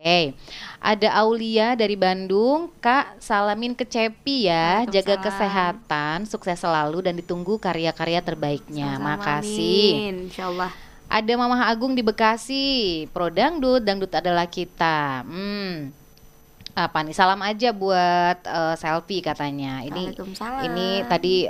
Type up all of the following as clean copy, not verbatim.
Hey, ada Aulia dari Bandung. Kak, salamin ke Cepi ya. Jaga Waalaikumsalam. kesehatan, sukses selalu dan ditunggu karya-karya terbaiknya. Sama-sama, Makasih. amin. Insyaallah. Ada Mamah Agung di Bekasi. Pro dangdut, dangdut adalah kita. Apa nih? Salam aja buat selfie katanya. Ini Waalaikumsalam. tadi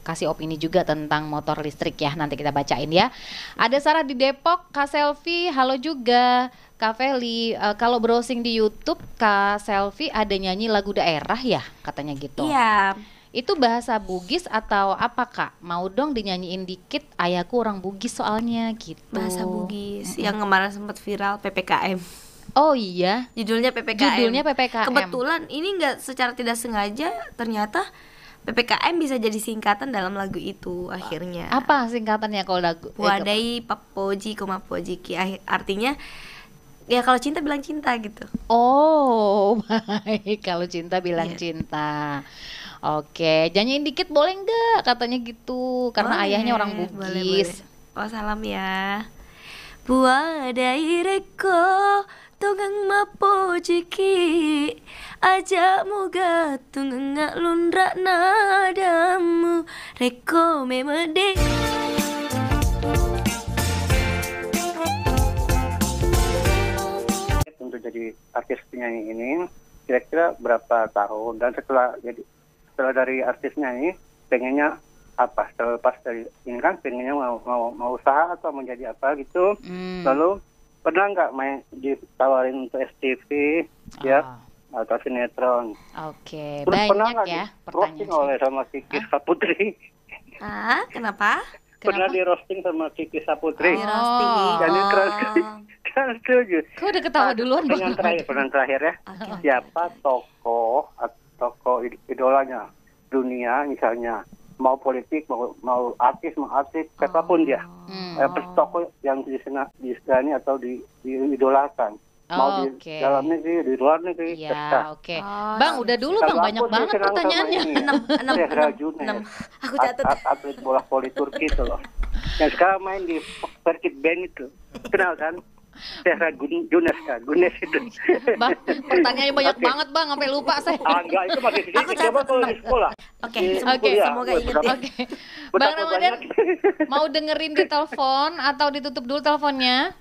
kasih opini juga tentang motor listrik ya. Nanti kita bacain ya. Ada Sarah di Depok, Kak Selfie, halo juga. Kak Feli, kalau browsing di YouTube, Kak Selfie ada nyanyi lagu daerah ya, katanya gitu. Iya, Itu bahasa Bugis atau apa Kak? Mau dong dinyanyiin dikit, ayahku orang Bugis soalnya gitu. bahasa Bugis yang kemarin sempat viral PPKM. Oh iya, Judulnya PPKM. judulnya PPKM. Kebetulan ini nggak secara tidak sengaja ternyata PPKM bisa jadi singkatan dalam lagu itu akhirnya. Apa singkatannya kalau lagu? Wadai papoji koma pojiki, artinya ya kalau cinta bilang cinta gitu. Oh, baik. Kalau cinta bilang Iya. cinta. Oke, nyanyiin dikit boleh nggak? Katanya gitu, karena ayahnya orang Boleh, boleh. Bugis. Oh, salam ya. Buadai reko tunggang mapo jiki aja moga tunggang lundra nadamu reko memede. Untuk jadi artis penyanyi ini kira-kira berapa tahun, dan setelah dari artis nyanyi pengennya apa, setelah lepas dari ini kan pengennya mau usaha atau menjadi apa gitu. Hmm. Lalu pernah nggak main ditawarin untuk STV ya Ah, atau sinetron? oke, Terus pernah banyak nggak ya di roasting pertanyaan. oleh sama Kiki Saputri? Kenapa? Pernah Kenapa? di roasting sama Kiki Saputri? Di roasting. Jadi kan setuju. Kok udah ketawa duluan Bang Pertanyaan terakhir ya. Oke. Siapa tokoh idolanya dunia, misalnya mau politik, mau artis, siapapun dia, Hmm. tokoh yang disegani atau diidolakan, mau di Oke. dalam negeri, di luar negeri, terserah. Iya, oke. Oh, Bang, udah dulu Kalau Bang, banyak aku sih banget senang sama pertanyaannya. ini, enam, Zehra enam, Junes, enam. Aku catat. atlet bola voli Turki itu loh, yang sekarang main di Persib Band itu, kenal kan? Zehra Junes kan, Gunes itu. Bang, pertanyaannya banyak Oke. banget Bang, sampai lupa saya. Enggak, itu masih Aku sedikit. catat, Coba kalau Bang. di sekolah. Oke, Di Oke. kuliah, semoga wah, inget berapa- ya. Oke. berapa Bang Ramadan banyak. mau dengerin di telepon atau ditutup dulu teleponnya?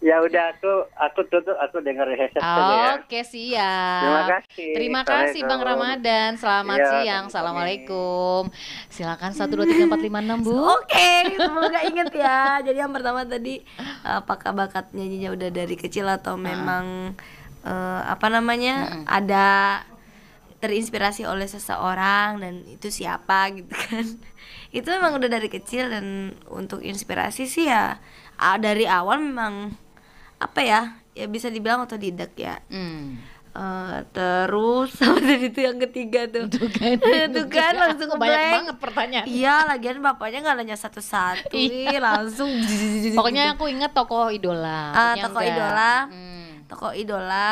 Ya udah, aku dengar headset saja ya. Oke, siap. Terima kasih. Terima kasih Bang Assalamualaikum. Ramadan. Selamat Iya, siang. selamat Assalamualaikum. Silakan 1 2 3 4 5 6 Bu. Oke, semoga inget ya. Jadi yang pertama tadi, apakah bakat nyanyinya udah dari kecil atau memang apa namanya ada terinspirasi oleh seseorang dan itu siapa gitu kan? Itu memang udah dari kecil, dan untuk inspirasi sih ya dari awal memang apa ya, ya bisa dibilang otodidak ya. Hmm. Terus sama tadi itu yang ketiga tuh. Tuh kan langsung Kok banyak blank. banget pertanyaan. Iya, lagian bapaknya nggak nanya satu-satu, Iya. langsung Pokoknya aku ingat tokoh idola. Punya tokoh enggak? idola, Hmm. tokoh idola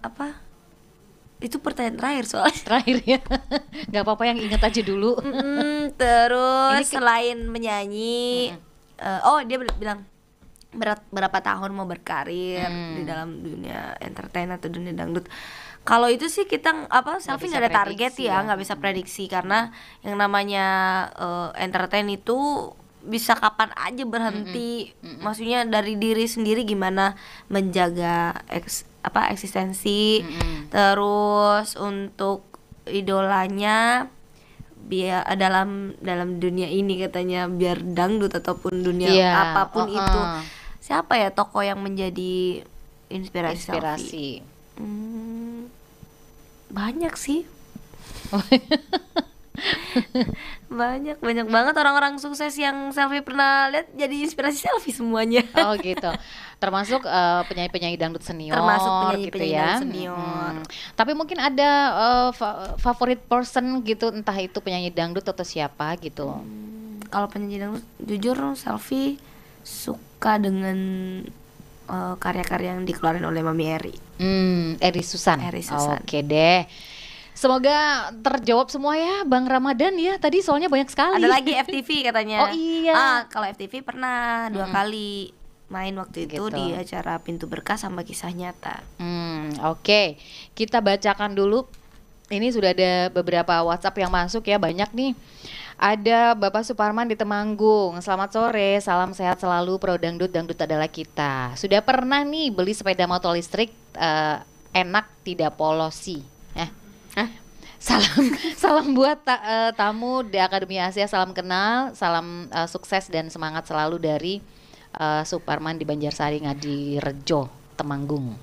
apa? Itu pertanyaan terakhir soalnya. Terakhir ya. Nggak apa-apa yang ingat aja dulu. Terus Ini selain menyanyi, dia bilang berapa tahun mau berkarir di dalam dunia entertain atau dunia dangdut. Kalau itu sih kita selfie bisa nggak ada target prediksi ya, ya. nggak bisa prediksi karena yang namanya entertain itu bisa kapan aja berhenti. Maksudnya dari diri sendiri gimana menjaga eksistensi. Terus untuk idolanya biar dalam dunia ini katanya biar dangdut ataupun dunia Iya, apapun itu, siapa ya tokoh yang menjadi inspirasi Selfie? Inspirasi. Banyak sih. banyak banget orang-orang sukses yang Selfie pernah lihat jadi inspirasi Selfie semuanya. Oh gitu. Termasuk penyanyi-penyanyi dangdut senior Termasuk gitu penyanyi-penyanyi ya. dangdut senior. Tapi mungkin ada favorit person gitu, entah itu penyanyi dangdut atau siapa gitu. Kalau penyanyi dangdut jujur Selfie suka dengan karya-karya yang dikeluarin oleh Mami Eri. Eri Susan. Eri Susan. Oke deh. Semoga terjawab semua ya Bang Ramadan ya. Tadi soalnya banyak sekali. Ada lagi FTV katanya. Oh iya. Kalau FTV pernah 2 kali main waktu itu Gitu. di acara Pintu Berkah sama Kisah Nyata. Oke. Kita bacakan dulu. Ini sudah ada beberapa WhatsApp yang masuk ya, banyak nih. Ada Bapak Suparman di Temanggung. Selamat sore, salam sehat selalu, Pro Dangdut, Dangdut adalah kita. Sudah pernah nih beli sepeda motor listrik, enak tidak polosi. Salam salam buat tamu di Akademi Asia, salam kenal, salam sukses dan semangat selalu dari Suparman di Banjarsari Ngadirejo, Temanggung.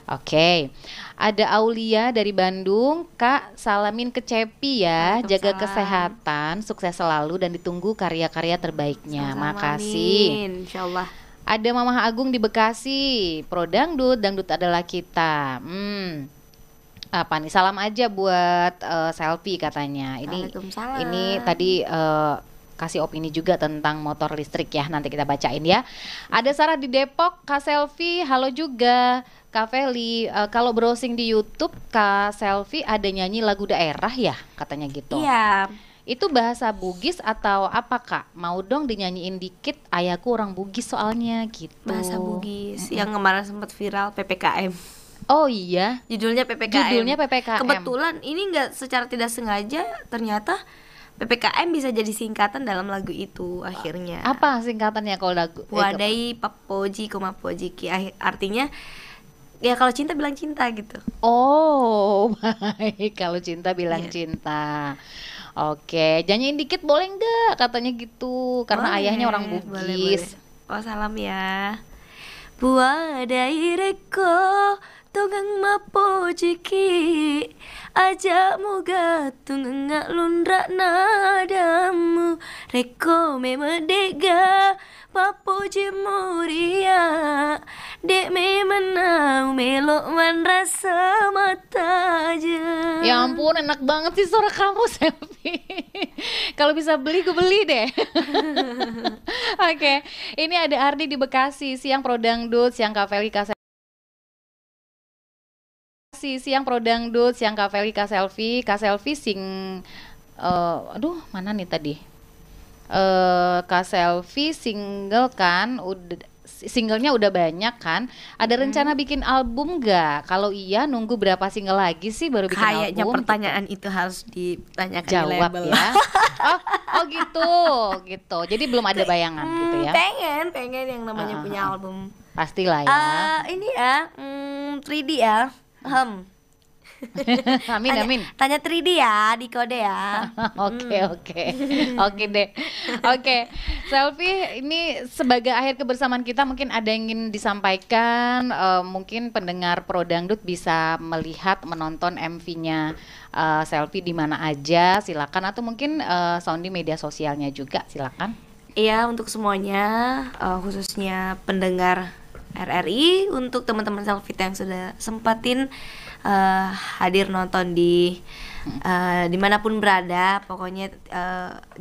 Oke, ada Aulia dari Bandung. Kak, salamin ke Cepi ya, jaga Waalaikumsalam. kesehatan, sukses selalu dan ditunggu karya-karya terbaiknya. Sama-sama, Makasih. amin, insyaallah. Ada Mamah Agung di Bekasi, Pro Dangdut, Dangdut adalah kita. Apa nih? Salam aja buat Selfie katanya. Waalaikumsalam. Ini tadi kasih opini juga tentang motor listrik ya. Nanti kita bacain ya. Ada Sarah di Depok, Kak Selfie, halo juga. Kak Feli, kalau browsing di YouTube, Kak Selfie ada nyanyi lagu daerah ya, katanya gitu. Iya, Itu bahasa Bugis atau apa Kak? Mau dong dinyanyiin dikit, ayahku orang Bugis soalnya gitu. bahasa Bugis yang kemarin sempat viral PPKM. Oh iya, Judulnya PPKM. judulnya PPKM. Kebetulan ini nggak secara tidak sengaja ternyata PPKM bisa jadi singkatan dalam lagu itu akhirnya. Apa singkatannya kalau lagu? Wadai papoji koma pojiki, artinya ya kalau cinta bilang cinta gitu. Oh, baik. Kalau cinta bilang Iya. cinta. Oke, nyanyiin dikit boleh nggak? Katanya gitu, karena Boleh, ayahnya orang boleh, Bugis. boleh. Oh salam ya. Buadai reko tongang mapojiki aja muga tungang lundra nadamu reko memedega papoji muria dek memenau melok man rasa mata aja. Ya ampun, enak banget sih suara kamu, Selfie. Kalau bisa beli, gue beli deh. Oke, ini ada Ardi di Bekasi. Siang Pro Dangdut, siang Kak Feli, Kak siang Pro Dangdut, siang Kak Feli, Kak Selfie. Kak Selfie aduh mana nih tadi? Kak Selfie single kan, singlenya udah banyak kan? Ada rencana bikin album nggak? Kalau iya, nunggu berapa single lagi sih baru bikin Kayaknya album? pertanyaan itu harus ditanyakan di Jawab label. ya. Oh gitu. Jadi belum ada bayangan gitu ya. Pengen yang namanya punya album. Pastilah ya. Ini ya 3D ya. Amin amin. Tanya 3D ya, di kode ya. Oke deh. Oke, Selfie, ini sebagai akhir kebersamaan kita mungkin ada yang ingin disampaikan. Mungkin pendengar Pro Dangdut bisa melihat menonton MV-nya Selfie di mana aja, silakan, atau mungkin sound di media sosialnya juga, silakan. Iya, untuk semuanya, khususnya pendengar RRI, untuk teman-teman Selfie yang sudah sempatin hadir nonton di dimanapun berada, pokoknya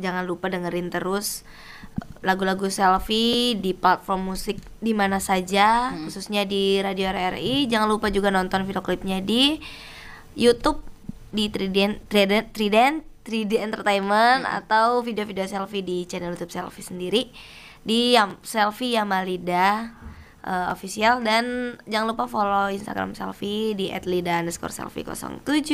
jangan lupa dengerin terus lagu-lagu Selfie di platform musik di mana saja, khususnya di Radio RRI. Jangan lupa juga nonton video klipnya di YouTube di Trident Entertainment, atau video-video Selfie di channel YouTube Selfie sendiri di Selfie Yamalida official. Dan jangan lupa follow Instagram Selfie di @lida_selfie07.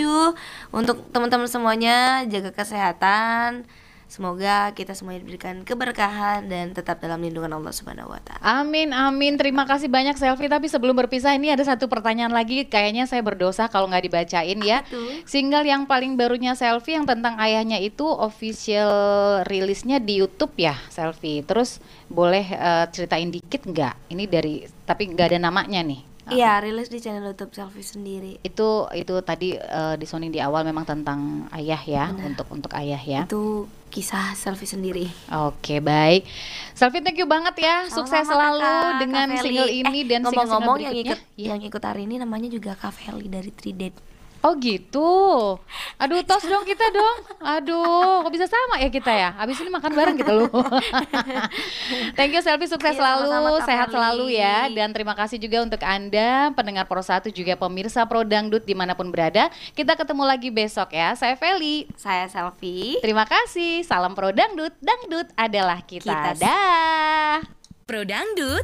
Untuk teman-teman semuanya, jaga kesehatan. Semoga kita semuanya diberikan keberkahan dan tetap dalam lindungan Allah Subhanahu wa Ta'ala. Amin amin. Terima kasih banyak Selfie. Tapi sebelum berpisah, ini ada satu pertanyaan lagi. Kayaknya saya berdosa kalau nggak dibacain ya. tuh? Single yang paling barunya Selfie yang tentang ayahnya itu official rilisnya di YouTube ya, Selfie. Terus boleh ceritain dikit nggak? Ini dari, tapi nggak ada namanya nih. Iya, rilis di channel YouTube Selfie sendiri. Itu tadi disoning di awal memang tentang ayah ya. Benar. untuk ayah ya. Itu kisah Selfie sendiri. Oke, baik. Selfie, thank you banget ya. Sukses Sama-sama, selalu Kakak, dengan Kak Feli. single ini dan single-single ngomong-ngomong yang berikutnya. ikut yang ikut hari ini namanya juga Kak Feli dari Trident. Oh gitu. Aduh, tos dong kita dong. Aduh, kok bisa sama ya kita ya? Habis ini makan bareng gitu loh. Thank you Selfie, sukses Iya, selalu, sama-sama, Kak sehat Feli. selalu ya. Dan terima kasih juga untuk Anda pendengar Pro 1 juga pemirsa Pro Dangdut dimanapun berada. Kita ketemu lagi besok ya. Saya Feli. Saya Selfie. Terima kasih. Salam Pro Dangdut. Dangdut adalah kita. Kita. Dah. Pro Dangdut